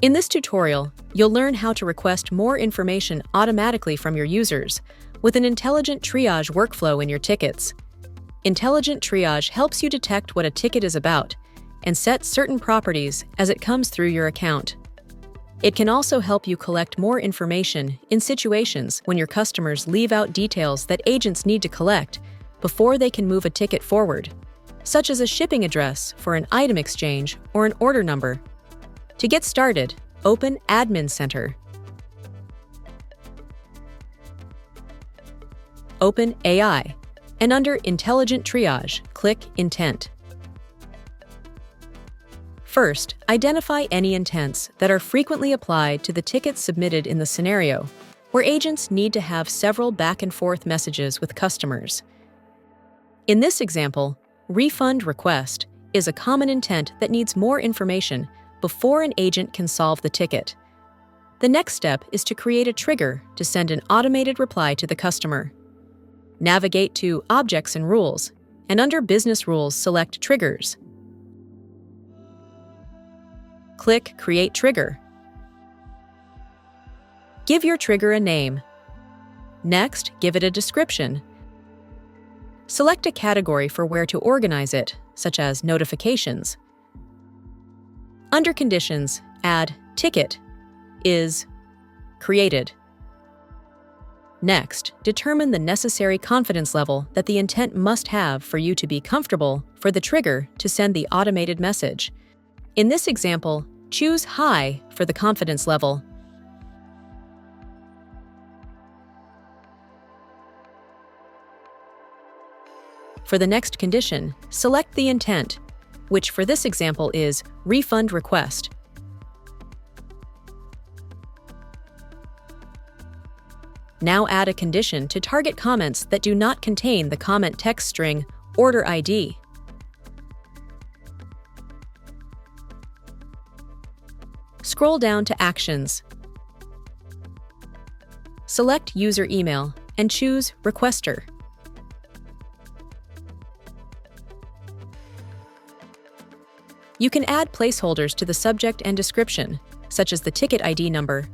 In this tutorial, you'll learn how to request more information automatically from your users with an intelligent triage workflow in your tickets. Intelligent triage helps you detect what a ticket is about and set certain properties as it comes through your account. It can also help you collect more information in situations when your customers leave out details that agents need to collect before they can move a ticket forward, such as a shipping address for an item exchange or an order number. To get started, open Admin Center. Open AI, and under Intelligent Triage, click Intent. First, identify any intents that are frequently applied to the tickets submitted in the scenario, where agents need to have several back-and-forth messages with customers. In this example, refund request is a common intent that needs more information before an agent can solve the ticket. The next step is to create a trigger to send an automated reply to the customer. Navigate to Objects and Rules, and under Business Rules, select Triggers. Click Create Trigger. Give your trigger a name. Next, give it a description. Select a category for where to organize it, such as notifications. Under Conditions, add Ticket is created. Next, determine the necessary confidence level that the intent must have for you to be comfortable for the trigger to send the automated message. In this example, choose High for the confidence level. For the next condition, select the intent, which for this example is Refund Request. Now add a condition to target comments that do not contain the comment text string Order ID. Scroll down to Actions. Select User Email and choose Requester. You can add placeholders to the subject and description, such as the ticket ID number.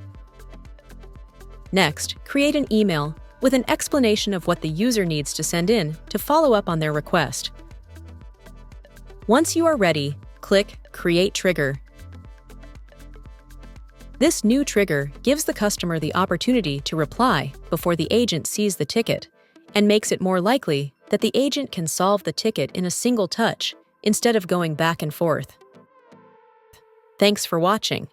Next, create an email with an explanation of what the user needs to send in to follow up on their request. Once you are ready, click Create Trigger. This new trigger gives the customer the opportunity to reply before the agent sees the ticket and makes it more likely that the agent can solve the ticket in a single touch instead of going back and forth. Thanks for watching.